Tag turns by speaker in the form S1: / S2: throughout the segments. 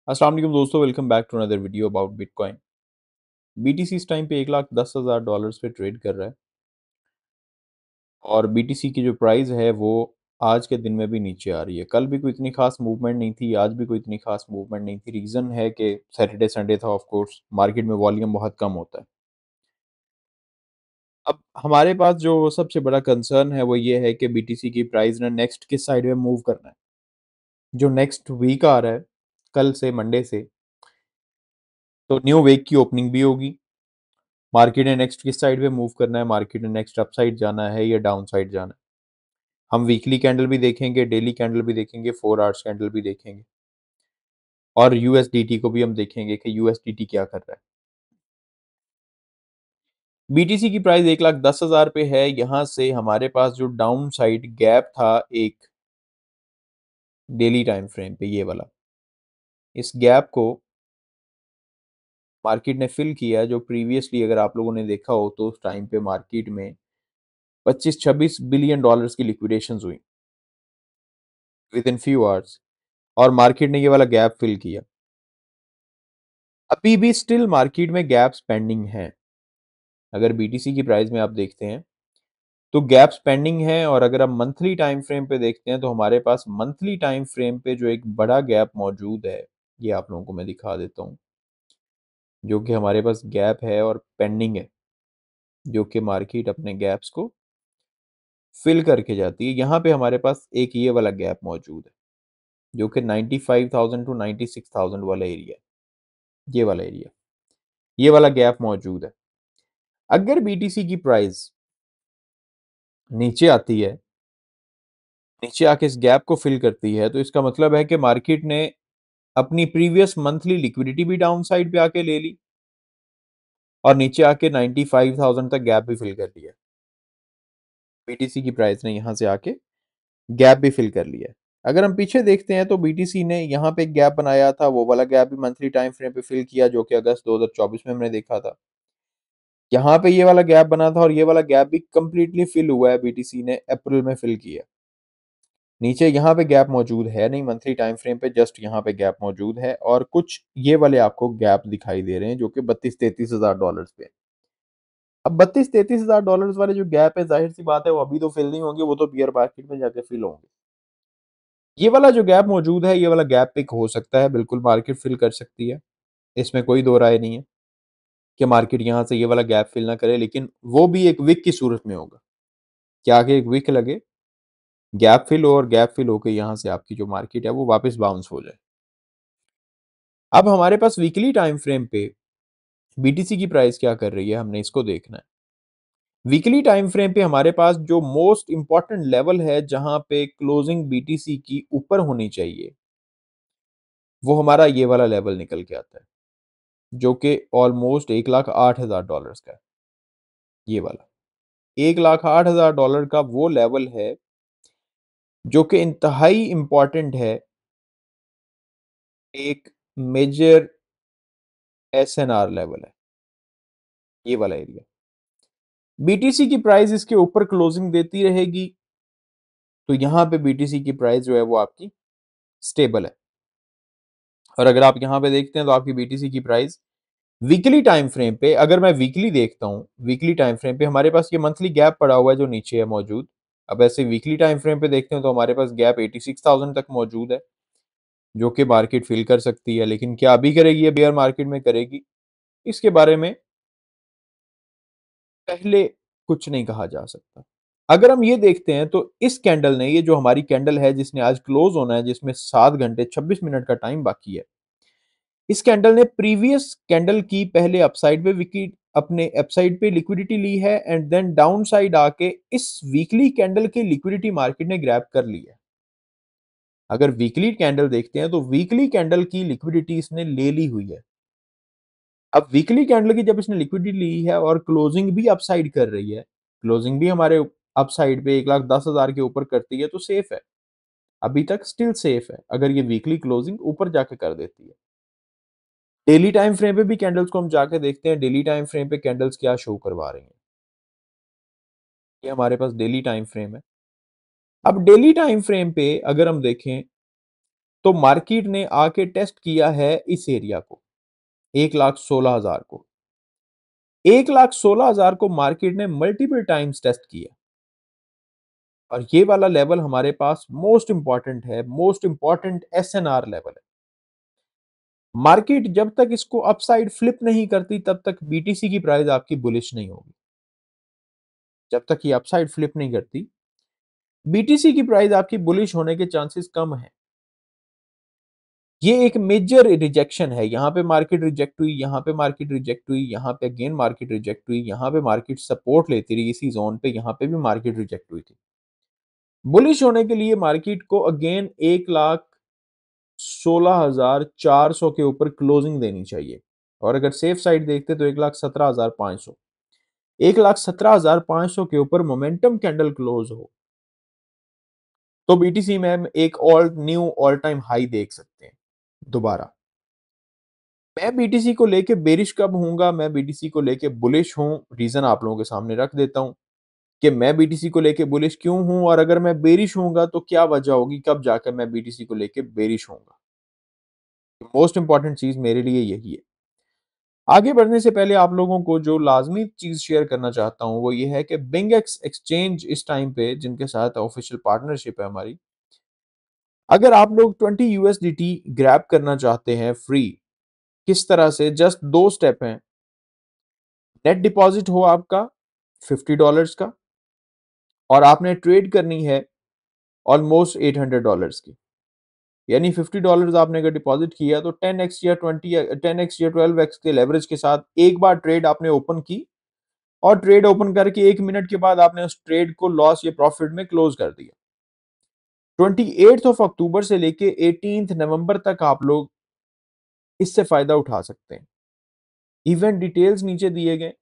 S1: अस्सलाम वालेकुम दोस्तों, welcome back to another video about bitcoin. BTC इस टाइम पे 1,10,000 डॉलर्स पे ट्रेड कर रहा है और बीटीसी की जो प्राइस है वो आज के दिन में भी नीचे आ रही है। कल भी कोई इतनी खास मूवमेंट नहीं थी, आज भी कोई इतनी खास मूवमेंट नहीं थी। रीज़न है कि सैटरडे संडे था, ऑफ कोर्स मार्केट में वॉल्यूम बहुत कम होता है। अब हमारे पास जो सबसे बड़ा कंसर्न है वो ये है कि बीटीसी की प्राइस ने नेक्स्ट किस साइड में मूव करना है। जो नेक्स्ट वीक आ रहा है, कल से मंडे से, तो न्यू वीक की ओपनिंग भी होगी। मार्केट ने नेक्स्ट किस साइड पे मूव करना है, मार्केट ने नेक्स्ट अप साइड जाना है या डाउन साइड जाना है। हम वीकली कैंडल भी देखेंगे, डेली कैंडल भी देखेंगे, 4 आवर्स कैंडल भी देखेंगे और यूएसडीटी को भी हम देखेंगे कि यूएसडीटी क्या कर रहा है। बीटीसी की प्राइस 1,10,000 पे है। यहाँ से हमारे पास जो डाउन साइड गैप था एक डेली टाइम फ्रेम पे, ये वाला, इस गैप को मार्केट ने फिल किया। जो प्रीवियसली अगर आप लोगों ने देखा हो तो उस टाइम पे मार्केट में 25-26 बिलियन डॉलर्स की लिक्विडेशंस हुई विद इन फ्यू आवर्स और मार्केट ने ये वाला गैप फिल किया। अभी भी स्टिल मार्केट में गैप्स पेंडिंग हैं। अगर बीटीसी की प्राइस में आप देखते हैं तो गैप्स पेंडिंग है। और अगर आप मंथली टाइम फ्रेम पे देखते हैं तो हमारे पास मंथली टाइम फ्रेम पे जो एक बड़ा गैप मौजूद है, ये आप लोगों को मैं दिखा देता हूँ, जो कि हमारे पास गैप है और पेंडिंग है, जो कि मार्केट अपने गैप्स को फिल करके जाती है। यहाँ पे हमारे पास एक ये वाला गैप मौजूद है, जो कि 95,000 टू 96,000 वाला एरिया है। ये वाला एरिया, ये वाला गैप मौजूद है। अगर बीटीसी की प्राइस नीचे आती है, नीचे आके इस गैप को फिल करती है, तो इसका मतलब है कि मार्केट ने अपनी प्रीवियस मंथली लिक्विडिटी भी डाउन साइड पे आके ले ली और नीचे आके 95,000 तक गैप भी फिल कर लिया। बीटीसी की प्राइस ने यहां से आके गैप भी फिल कर लिया। अगर हम पीछे देखते हैं तो बीटीसी ने यहाँ पे एक गैप बनाया था, वो वाला गैप भी मंथली टाइम फ्रेम पे फिल किया, जो कि अगस्त 2024 में हमने देखा था। यहाँ पे ये वाला गैप बना था और ये वाला गैप भी कंप्लीटली फिल हुआ है, बीटीसी ने अप्रैल में फिल किया। नीचे यहाँ पे गैप मौजूद है नहीं मंथली टाइम फ्रेम पे, जस्ट यहाँ पे गैप मौजूद है और कुछ ये वाले आपको गैप दिखाई दे रहे हैं जो कि 32-33 हज़ार डॉलर्स पे। अब 32-33 हज़ार डॉलर्स वाले जो गैप है, जाहिर सी बात है वो अभी तो फिल नहीं होंगे, वो तो बियर मार्केट में जाके फिल होंगे। ये वाला जो गैप मौजूद है, ये वाला गैप पिक हो सकता है, बिल्कुल मार्केट फिल कर सकती है, इसमें कोई दो राय नहीं है कि मार्केट यहाँ से ये वाला गैप फिल ना करे, लेकिन वो भी एक विक की सूरत में होगा। क्या आगे एक विक लगे, गैप फिल हो और गैप फिल होकर यहाँ से आपकी जो मार्केट है वो वापस बाउंस हो जाए। अब हमारे पास वीकली टाइम फ्रेम पे बीटीसी की प्राइस क्या कर रही है, हमने इसको देखना है। वीकली टाइम फ्रेम पे हमारे पास जो मोस्ट इंपॉर्टेंट लेवल है जहां पे क्लोजिंग बीटीसी की ऊपर होनी चाहिए, वो हमारा ये वाला लेवल निकल के आता है, जो कि ऑलमोस्ट 1,08,000 डॉलर्स का है। ये वाला 1,08,000 डॉलर का वो लेवल है जो कि इंतहाई इंपॉर्टेंट है, एक मेजर एसएनआर लेवल है, ये वाला एरिया। बीटीसी की प्राइस इसके ऊपर क्लोजिंग देती रहेगी तो यहाँ पे बीटीसी की प्राइस जो है वो आपकी स्टेबल है। और अगर आप यहाँ पे देखते हैं तो आपकी बीटीसी की प्राइस वीकली टाइम फ्रेम पे, अगर मैं वीकली देखता हूँ, वीकली टाइम फ्रेम पे हमारे पास ये मंथली गैप पड़ा हुआ है जो नीचे है मौजूद। अब ऐसे वीकली टाइम फ्रेम पे देखते हैं तो हमारे पास गैप 86,000 तक मौजूद है, जो कि मार्केट फिल कर सकती है। लेकिन क्या अभी करेगी, ये बेयर मार्केट में करेगी, इसके बारे में पहले कुछ नहीं कहा जा सकता। अगर हम ये देखते हैं तो इस कैंडल ने, ये जो हमारी कैंडल है जिसने आज क्लोज होना है, जिसमें 7 घंटे 26 मिनट का टाइम बाकी है, इस कैंडल ने प्रीवियस कैंडल की पहले अपसाइड पे विकेट, अपने अपसाइड पे लिक्विडिटी ली है एंड देन डाउन साइड आके इस वीकली कैंडल की लिक्विडिटी मार्केट ने ग्रैब कर ली है। अगर वीकली कैंडल देखते हैं तो वीकली कैंडल की लिक्विडिटी इसने ले ली हुई है। अब वीकली कैंडल की जब इसने लिक्विडिटी ली है और क्लोजिंग भी अपसाइड कर रही है, क्लोजिंग भी हमारे अपसाइड पे 1,10,000 के ऊपर करती है तो सेफ है, अभी तक स्टिल सेफ है अगर ये वीकली क्लोजिंग ऊपर जाके कर देती है। डेली टाइम फ्रेम पे भी कैंडल्स को हम जाके देखते हैं, डेली टाइम फ्रेम पे कैंडल्स क्या शो करवा रही हैं। ये हमारे पास डेली टाइम फ्रेम है। अब डेली टाइम फ्रेम पे अगर हम देखें तो मार्केट ने आके टेस्ट किया है इस एरिया को, 1,16,000 को। 1,16,000 को मार्केट ने मल्टीपल टाइम्स टेस्ट किया और ये वाला लेवल हमारे पास मोस्ट इंपॉर्टेंट है, मोस्ट इंपॉर्टेंट एसएनआर लेवल है। मार्केट जब तक इसको अपसाइड फ्लिप नहीं करती तब तक बीटीसी की प्राइस आपकी बुलिश नहीं होगी। जब तक ये अपसाइड फ्लिप नहीं करती, बीटीसी की प्राइस आपकी बुलिश होने के चांसेस कम है। ये एक मेजर रिजेक्शन है, यहाँ पे मार्केट रिजेक्ट हुई, यहाँ पे मार्केट रिजेक्ट हुई, यहाँ पे अगेन मार्केट रिजेक्ट हुई, यहाँ पे मार्केट सपोर्ट लेती रही इसी जोन पे, यहाँ पे भी मार्केट रिजेक्ट हुई थी। बुलिश होने के लिए मार्केट को अगेन 1,16,400 के ऊपर क्लोजिंग देनी चाहिए और अगर सेफ साइड देखते तो 1,17,500, 1,17,500 के ऊपर मोमेंटम कैंडल क्लोज हो तो बीटीसी में हम एक all knew all time high देख सकते हैं दोबारा। मैं बीटीसी को लेके बेरिश कब हूँगा, मैं बीटीसी को लेके बुलिश हूँ, रीज़न आप लोगों के सामने रख देता हूँ कि मैं बीटीसी को लेके बुलिश क्यों हूँ और अगर मैं बेरिश हूँगा तो क्या वजह होगी, कब जाकर मैं बीटीसी को लेके बेरिश हूँगा। मोस्ट इंपॉर्टेंट चीज़ मेरे लिए यही है। आगे बढ़ने से पहले आप लोगों को जो लाज़मी चीज़ शेयर करना चाहता हूँ वो ये है कि बिंगेक्स एक्सचेंज इस टाइम पे जिनके साथ ऑफिशियल पार्टनरशिप है हमारी, अगर आप लोग 20 यूएसडीटी ग्रैब करना चाहते हैं फ्री, किस तरह से, जस्ट 2 स्टेप हैं। नेट डिपॉजिट हो आपका $50 का और आपने ट्रेड करनी है ऑलमोस्ट $800 की। यानी $50 आपने अगर डिपॉजिट किया तो 10x या 10x या 12x के लेवरेज के साथ एक बार ट्रेड आपने ओपन की और ट्रेड ओपन करके 1 मिनट के बाद आपने उस ट्रेड को लॉस या प्रॉफिट में क्लोज कर दिया। 28 अक्टूबर से लेके 18 नवंबर तक आप लोग इससे फायदा उठा सकते हैं। इवेंट डिटेल्स नीचे दिए गए।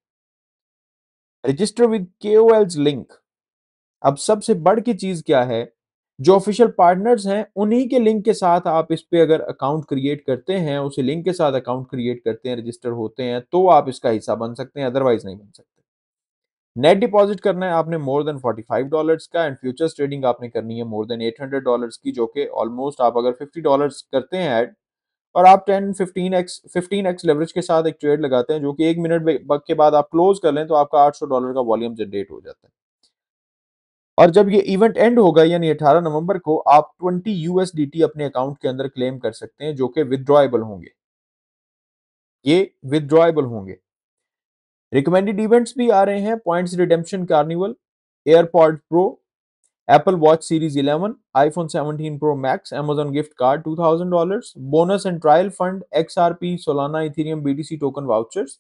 S1: Register with KOLs link. अब सबसे बढ़ की चीज क्या है, जो ऑफिशियल पार्टनर्स हैं उन्हीं के लिंक के साथ आप इस पे अगर अकाउंट क्रिएट करते हैं, उसी लिंक के साथ अकाउंट क्रिएट करते हैं, रजिस्टर होते हैं तो आप इसका हिस्सा बन सकते हैं, अदरवाइज नहीं बन सकते। नेट डिपॉजिट करना है आपने मोर देन $45 का एंड फ्यूचर्स ट्रेडिंग आपने करनी है मोर देन $800 की, जो कि ऑलमोस्ट आप अगर $50 करते हैं ऐड और आप 10 15x लेवरेज के साथ एक ट्रेड लगाते हैं जो कि 1 मिनट के बाद आप क्लोज कर लें तो आपका $800 का वॉल्यूम जनरेट हो जाता है। और जब ये इवेंट एंड होगा यानी 18 नवंबर को आप 20 यूएसडीटी अपने अकाउंट के अंदर क्लेम कर सकते हैं जो कि विदड्रॉएबल होंगे। ये विदड्रॉएबल होंगे। रिकमेंडेड इवेंट्स भी आ रहे हैं, points redemption carnival, AirPod pro, Apple watch series 11, iPhone 17 pro max, Amazon gift card $2000, bonus and trial fund, XRP, Solana, Ethereum, BTC token vouchers.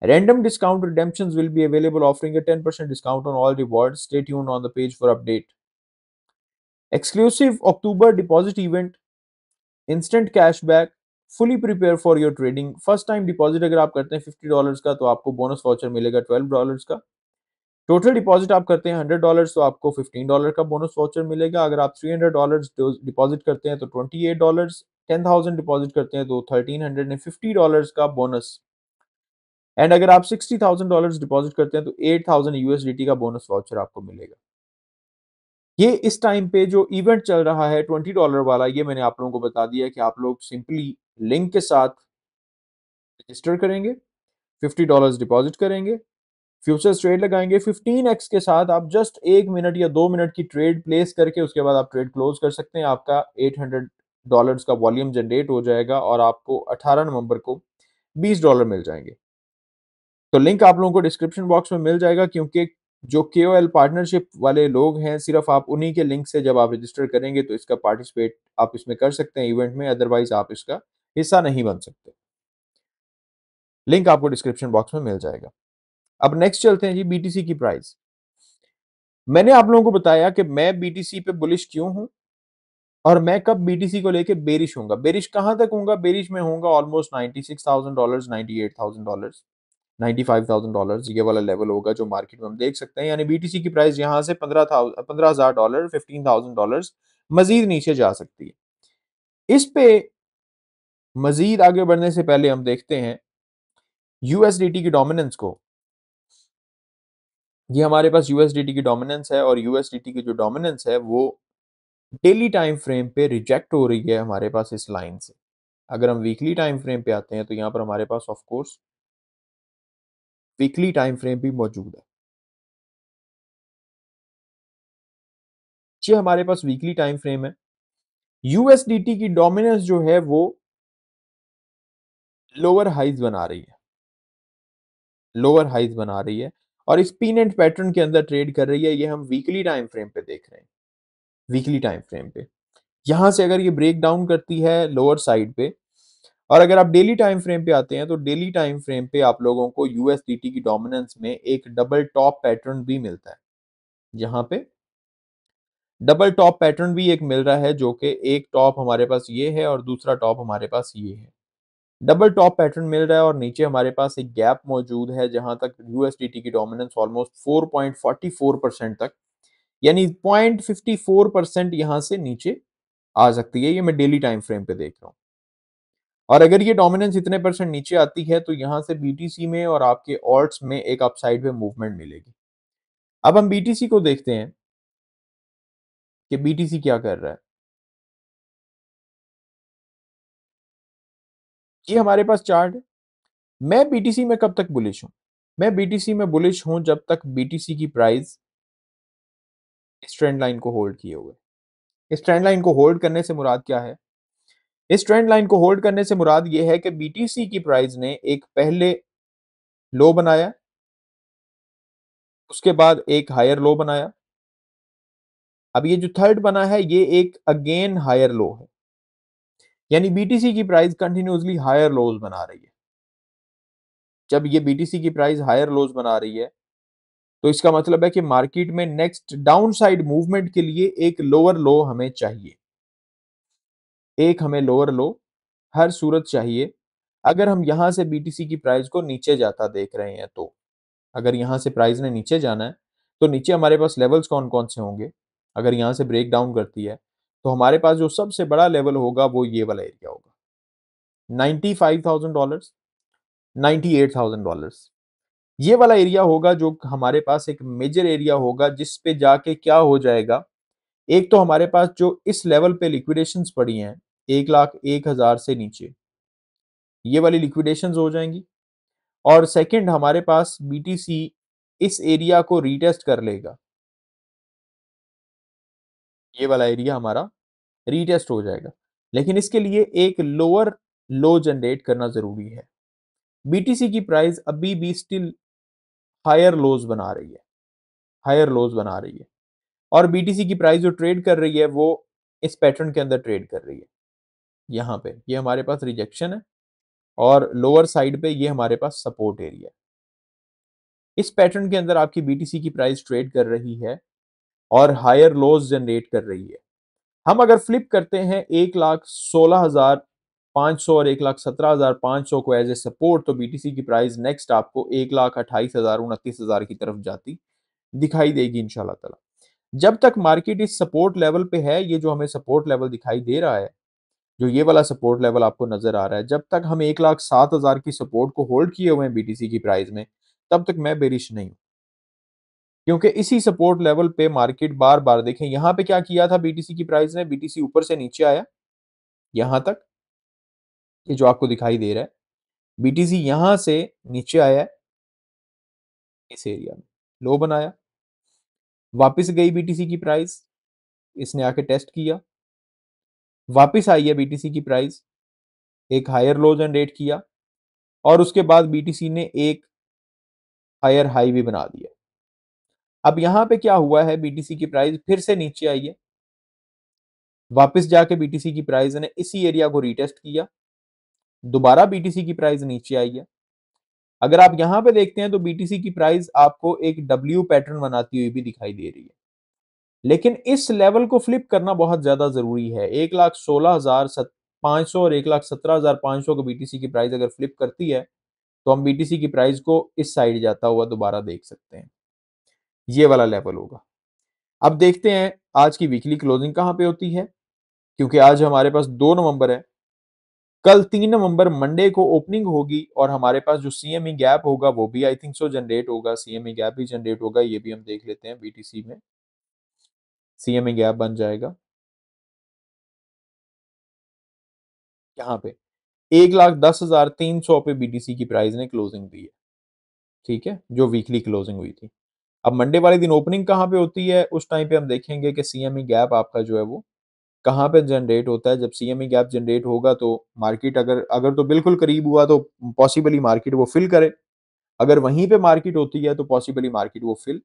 S1: Random discount redemptions will be available, offering a 10% discount on all rewards. Stay tuned on the page for update. Exclusive October deposit event, instant cashback, fully prepare for your trading. First time deposit अगर आप करते हैं $50 का तो आपको bonus voucher मिलेगा $12 का। Total deposit आप करते हैं $100 तो आपको $15 का बोनस वाउचर मिलेगा। अगर आप $300 डिपॉजिट करते हैं तो $28, 10,000 डिपॉजिट करते हैं तो $1,350 का बोनस, एंड अगर आप $60,000 डिपॉजिट करते हैं तो 8,000 यूएसडीटी का बोनस वाउचर आपको मिलेगा। ये इस टाइम पे जो इवेंट चल रहा है $20 वाला, ये मैंने आप लोगों को बता दिया कि आप लोग सिंपली लिंक के साथ रजिस्टर करेंगे, $50 डिपॉजिट करेंगे, फ्यूचर्स ट्रेड लगाएंगे, 15x के साथ आप जस्ट 1 मिनट या 2 मिनट की ट्रेड प्लेस करके उसके बाद आप ट्रेड क्लोज कर सकते हैं। आपका $800 का वॉल्यूम जनरेट हो जाएगा और आपको 18 नवंबर को $20 मिल जाएंगे। तो लिंक आप लोगों को डिस्क्रिप्शन बॉक्स में मिल जाएगा, क्योंकि जो केओएल पार्टनरशिप वाले लोग हैं सिर्फ आप उन्हीं के लिंक से जब आप रजिस्टर करेंगे तो इसका पार्टिसिपेट आप इसमें कर सकते हैं इवेंट में, अदरवाइज आप इसका हिस्सा नहीं बन सकते। लिंक आपको डिस्क्रिप्शन बॉक्स में मिल जाएगा। अब नेक्स्ट चलते हैं जी, बीटीसी की प्राइस। मैंने आप लोगों को बताया कि मैं बीटीसी पे बुलिश क्यों हूं और मैं कब बीटीसी को लेके बेरिश होऊंगा। बेरिश कहां तक होऊंगा, बेरिश में होऊंगा ऑलमोस्ट $96,000, $98,000, $95,000, ये वाला लेवल होगा जो मार्केट में हम देख सकते हैं। यानी बीटीसी की प्राइस यहां से $15,000, $15,000 मजीद नीचे जा सकती है। इस पे मजीद आगे बढ़ने से पहले हम देखते हैं यूएसडीटी की डोमिनेंस को। ये हमारे पास यूएसडीटी की डोमिनेंस है और यूएसडीटी की जो डोमिनेंस है वो डेली टाइम फ्रेम पे रिजेक्ट हो रही है हमारे पास इस लाइन से। अगर हम वीकली टाइम फ्रेम पे आते हैं तो यहाँ पर हमारे पास of course weekly time frame भी मौजूद है। ये हमारे पास वीकली टाइम फ्रेम है। यूएसडीटी की डोमिनेंस जो है वो लोअर हाइज बना रही है, लोअर हाइज बना रही है और इस पिन एंड पैटर्न के अंदर ट्रेड कर रही है। ये हम वीकली टाइम फ्रेम पे देख रहे हैं, वीकली टाइम फ्रेम पे। यहां से अगर ये ब्रेक डाउन करती है लोअर साइड पे और अगर आप डेली टाइम फ्रेम पे आते हैं तो डेली टाइम फ्रेम पे आप लोगों को यूएसडीटी की डोमिनेंस में एक डबल टॉप पैटर्न भी मिलता है। जहां पे डबल टॉप पैटर्न भी एक मिल रहा है, जो कि एक टॉप हमारे पास ये है और दूसरा टॉप हमारे पास ये है। डबल टॉप पैटर्न मिल रहा है और नीचे हमारे पास एक गैप मौजूद है जहां तक यूएसडीटी की डोमिनेंस ऑलमोस्ट 4.44% तक, यानी 0.54% यहां से नीचे आ सकती है। ये मैं डेली टाइम फ्रेम पे देख रहा हूं और अगर ये डोमिनेंस इतने परसेंट नीचे आती है तो यहां से बीटीसी में और आपके ऑल्ट्स में एक अपसाइड में मूवमेंट मिलेगी। अब हम बीटीसी को देखते हैं कि बीटीसी क्या कर रहा है। ये हमारे पास चार्ट है। मैं बीटीसी में कब तक बुलिश हूं? मैं बीटीसी में बुलिश हूं जब तक बीटीसी की प्राइस इस ट्रेंड लाइन को होल्ड किए हुए। इस ट्रेंड लाइन को होल्ड करने से मुराद क्या है? इस ट्रेंड लाइन को होल्ड करने से मुराद ये है कि बीटीसी की प्राइस ने एक पहले लो बनाया, उसके बाद एक हायर लो बनाया। अब ये जो थर्ड बना है ये एक अगेन हायर लो है, यानी बीटीसी की प्राइस कंटिन्यूअसली हायर लोज बना रही है। जब ये बीटीसी की प्राइस हायर लोज बना रही है तो इसका मतलब है कि मार्केट में नेक्स्ट डाउन साइड मूवमेंट के लिए एक लोअर लो हमें चाहिए, एक हमें लोअर लो हर सूरत चाहिए। अगर हम यहां से बीटीसी की प्राइस को नीचे जाता देख रहे हैं तो अगर यहां से प्राइस ने नीचे जाना है तो नीचे हमारे पास लेवल्स कौन कौन से होंगे? अगर यहां से ब्रेक डाउन करती है तो हमारे पास जो सबसे बड़ा लेवल होगा वो ये वाला एरिया होगा, $95,000, $98,000। ये वाला एरिया होगा जो हमारे पास एक मेजर एरिया होगा जिस पे जाके क्या हो जाएगा। एक तो हमारे पास जो इस लेवल पे लिक्विडेशंस पड़ी हैं 1,01,000 से नीचे, ये वाली लिक्विडेशंस हो जाएंगी और सेकंड हमारे पास बीटीसी इस एरिया को रीटेस्ट कर लेगा। ये वाला एरिया हमारा रीटेस्ट हो जाएगा, लेकिन इसके लिए एक लोअर लो जनरेट करना जरूरी है। बीटीसी की प्राइस अभी भी स्टिल हायर लोज बना रही है, हायर लोज बना रही है और बीटीसी की प्राइस जो ट्रेड कर रही है वो इस पैटर्न के अंदर ट्रेड कर रही है। यहाँ पे ये हमारे पास रिजेक्शन है और लोअर साइड पे ये हमारे पास सपोर्ट एरिया है। इस पैटर्न के अंदर आपकी बीटीसी की प्राइस ट्रेड कर रही है और हायर लोज जनरेट कर रही है। हम अगर फ्लिप करते हैं 1,16,500 और 1,17,500 को एज ए सपोर्ट तो बीटीसी की प्राइस नेक्स्ट आपको 1,28,000 29,000 की तरफ जाती दिखाई देगी इंशाल्लाह ताला। जब तक मार्केट इस सपोर्ट लेवल पे है, ये जो हमें सपोर्ट लेवल दिखाई दे रहा है, जो ये वाला सपोर्ट लेवल आपको नजर आ रहा है, जब तक हम 1,07,000 की सपोर्ट को होल्ड किए हुए हैं बीटीसी की प्राइस में, तब तक मैं बेरिश नहीं हूं। क्योंकि इसी सपोर्ट लेवल पे मार्केट बार बार देखें, यहां पे क्या किया था बीटीसी की प्राइस ने, बीटीसी ऊपर से नीचे आया यहां तक, ये जो आपको दिखाई दे रहा है बीटीसी यहां से नीचे आया है इस एरिया में, लो बनाया, वापस गई बीटीसी की प्राइस, इसने आके टेस्ट किया, वापस आई है बीटीसी की प्राइस, एक हायर लो जनरेट किया और उसके बाद बीटीसी ने एक हायर हाई भी बना दिया। अब यहां पे क्या हुआ है, बीटीसी की प्राइस फिर से नीचे आई है, वापस जाके बीटीसी की प्राइस ने इसी एरिया को रीटेस्ट किया, दोबारा बीटीसी की प्राइस नीचे आई है। अगर आप यहां पे देखते हैं तो बीटीसी की प्राइस आपको एक डब्ल्यू पैटर्न बनाती हुई भी दिखाई दे रही है, लेकिन इस लेवल को फ्लिप करना बहुत ज्यादा जरूरी है। 1,16,500 और 1,17,500 को बीटीसी की प्राइस अगर फ्लिप करती है तो हम बीटीसी की प्राइस को इस साइड जाता हुआ दोबारा देख सकते हैं, ये वाला लेवल होगा। अब देखते हैं आज की वीकली क्लोजिंग कहां पे होती है, क्योंकि आज हमारे पास 2 नवंबर है। कल 3 नवंबर मंडे को ओपनिंग होगी और हमारे पास जो सीएमई गैप होगा वो भी आई थिंक सो जनरेट होगा, सीएमई गैप भी जनरेट होगा, ये भी हम देख लेते हैं। बीटीसी में सीएमई गैप बन जाएगा यहाँ पे 1,10,300 पे बीटीसी की प्राइस ने क्लोजिंग दी है, ठीक है? जो वीकली क्लोजिंग हुई थी। अब मंडे वाले दिन ओपनिंग कहाँ पे होती है, उस टाइम पे हम देखेंगे कि सीएमई गैप आपका जो है वो कहाँ पे जनरेट होता है। जब सीएमई गैप जनरेट होगा तो मार्केट अगर अगर तो बिल्कुल करीब हुआ तो पॉसिबली मार्केट वो फिल करे। अगर वहीं पे मार्केट होती है तो पॉसिबली मार्केट वो फिल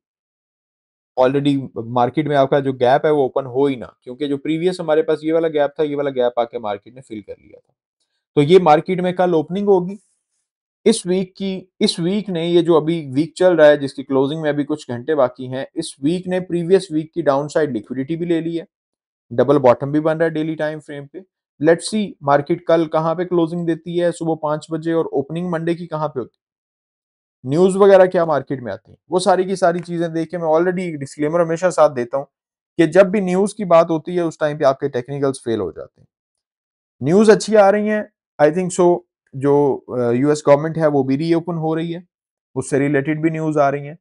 S1: ऑलरेडी मार्केट में आपका जो गैप है वो ओपन हो ही ना, क्योंकि जो प्रीवियस हमारे पास ये वाला गैप था, ये वाला गैप आके मार्केट ने फिल कर लिया था। तो ये मार्केट में कल ओपनिंग होगी। इस वीक ने ये जो अभी वीक चल रहा है जिसकी क्लोजिंग में अभी कुछ घंटे बाकी हैं, इस वीक ने प्रीवियस वीक की डाउन साइड लिक्विडिटी भी ले ली है। डबल बॉटम भी बन रहा है डेली टाइम फ्रेम पे। लेट्स सी मार्केट कल कहाँ पे क्लोजिंग देती है सुबह 5 बजे, और ओपनिंग मंडे की कहाँ पे होती है, न्यूज वगैरह क्या मार्केट में आती है, वो सारी की सारी चीजें देख के मैं ऑलरेडी डिस्क्लेमर हमेशा साथ देता हूँ कि जब भी न्यूज की बात होती है उस टाइम पे आपके टेक्निकल्स फेल हो जाते हैं। न्यूज अच्छी आ रही है, आई थिंक सो। जो यूएस गवर्नमेंट है वो भी रीओपन हो रही है, उससे रिलेटेड भी न्यूज आ रही है।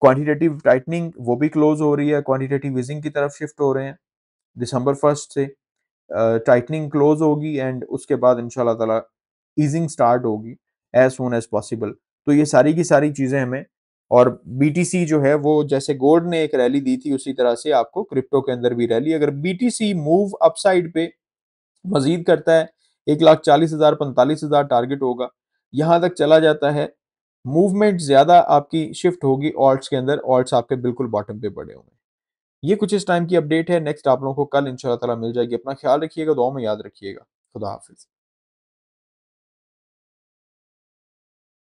S1: क्वांटिटेटिव टाइटनिंग वो भी क्लोज हो रही है, क्वांटिटेटिव ईजिंग की तरफ शिफ्ट हो रहे हैं। दिसंबर 1 से टाइटनिंग क्लोज होगी एंड उसके बाद इंशाल्लाह ताला ईजिंग स्टार्ट होगी एज सून एज पॉसिबल। तो ये सारी की सारी चीजें हमें, और बीटीसी जो है वो जैसे गोल्ड ने एक रैली दी थी उसी तरह से आपको क्रिप्टो के अंदर भी रैली, अगर बीटीसी मूव अपसाइड पे मजीद करता है 1,40,000 45,000 टारगेट होगा, यहां तक चला जाता है, मूवमेंट ज्यादा आपकी शिफ्ट होगी ऑल्ट्स के अंदर, ऑल्ट्स आपके बिल्कुल बॉटम पे पड़े हुए हैं। ये कुछ इस टाइम की अपडेट है। नेक्स्ट आप लोगों को कल इंशाल्लाह ताला मिल जाएगी। अपना ख्याल रखिएगा, दुआ में याद रखिएगा। खुदा हाफिज।